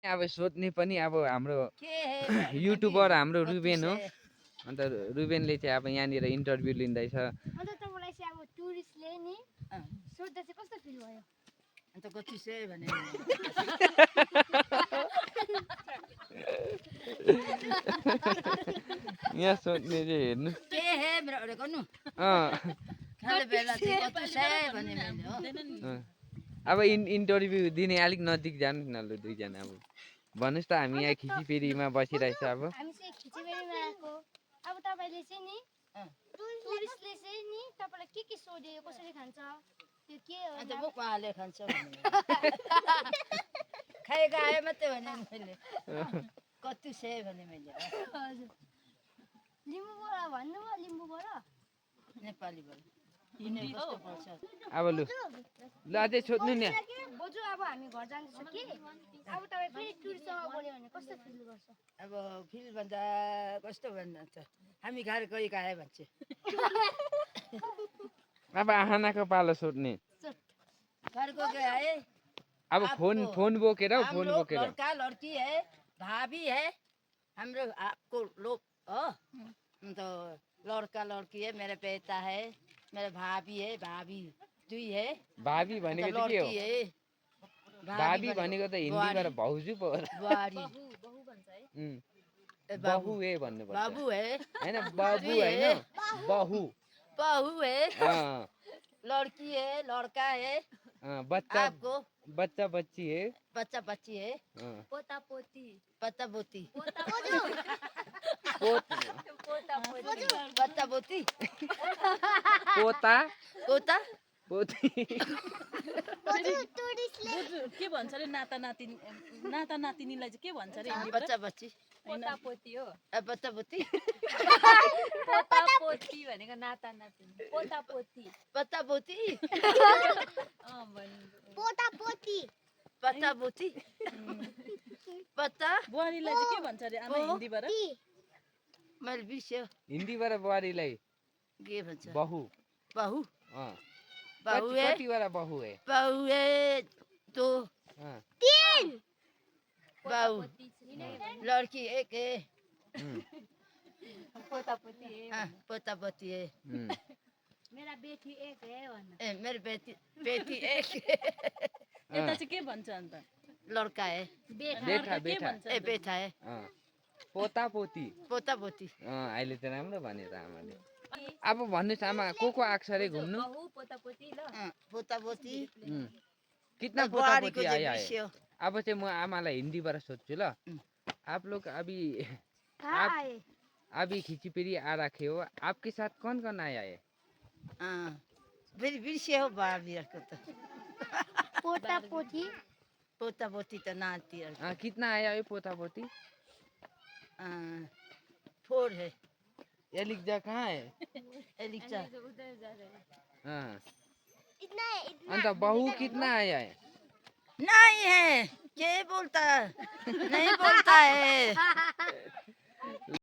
अब सोध्ने पनि अब हाम्रो के हे युट्युबर हाम्रो रुबेन हो। अन्त रुबेनले चाहिँ अब यहाँनिर इन्टरभ्यू लिँदैछ। अन्त तपाईँलाई चाहिँ अब टुरिस्टले नि सोध्दा चाहिँ कस्तो फिल भयो? अन्त कति से भने यहाँ सोध्ने चाहिँ हेर्नु के हे मेरो गर्नु अँ खाले बेला चाहिँ कति से भने मैले हो अब इन्टरभ्यू दिने अलिक नजिक जानु न ल दुईजना अब भन्नुहोस् त हामी यहाँ खिचिपेरीमा बसिरहेछ अब हामी चाहिँ खिचिबेरीमा आएको। अब तपाईँले चाहिँ नि टुरिस्टले चाहिँ नि तपाईँलाई के सोध्यो, कसरी खान्छ, त्यो के हो? अन्त म उहाँले खान्छ भने खाएको आए मात्रै भने मैले कति से भने मैले हजुर लिम्बूबाट भन्नुभयो, लिम्बूबाट नेपालीबाट हिन्दी कस्तो बोल्छ अब लु ल अझै सोध्नु नि बोजू। अब हामी घर जाँदैछौँ कि अब तपाईँ फेरि टुरिस्टसँग बोल्यो भने कस्तो फिल गर्छ? अब फिल भन्दा कस्तो भन्छ हामी घर गई आए भन्छ अब आहानाको पालो सोध्ने घर को गए आए अब फोन बोकेर हौ, फोन बोकेर लड़का लड़की है भाभी है हाम्रो आपको लोग हो तो लड़का लड़की है मेरे बेटा है मेरे भाभी है भाभी दुई है भाभी भनेको चाहिँ के हो? लड़की है भाभी भनेको त हिन्दीबाट भाउजू पो हो। बुहारी बहू है भन्नुपर्छ बाबू है हैन बाबू हैन बहू बहू है अँ लड़की है लड़का है बच्चा आपको बच्चा बच्ची है बच्चा बच्ची है अँ, पोता पोती पत्ता बोती पोत पत्ता बोती पोता पोता पोती के भन्छ अरे नाता नातिनीलाई चाहिँ के भन्छ अरे हिन्दीबाट बच्चा बच्ची पोता पोती हो। बच्चा बोती पोता पोती भनेको नाता नातिनी पोता पोती। पत्ता बोती पोता पोती पत्ता बोती पत्ता बुहारीलाई चाहिँ के भन्छ अरे आमा हिन्दीबाट मैले बिर्स्यो हिन्दीबाट बुहारीलाई के भन्छ बहू बहू अँ बहू है कतिवटा बहू है बहू है दो अँ, बहू लड़की एक है पोता पोती है। पोता बोती है मेरा बेटी एक है भन्नु। ए मेरी बेटी एक यता चाहिँ के भन्छ अन्त लड़का है बेटा के बेटा भन्छ ए बेटा है अँ, पोता पोती पोता बोती अहिले त राम्रो भने त आमाले अब भन्नुहोस् आमा को आएको छ अरे घुम्नु पोता पोती ल पोता बोती कितना पोता बुहारी को पोती आया है बिर्स्यो अब चाहिँ म आमालाई हिन्दीबाट सोध्छु ल आप लोग अभी कहाँ आए? अभी खिचीपेरी आ रखे हो आपके साथ कौन कौन आया है फेरि बिर्स्यो हो बाबीहरूको त पोता पोती पोता बोती त नातिहरू कितना आया है पोता पोती फोर है ये लिख जा कहाँ है एलिक्सा हाँ इतना है अन्त बहू कितना आया है नहीं है क्या बोलता नहीं बोलता है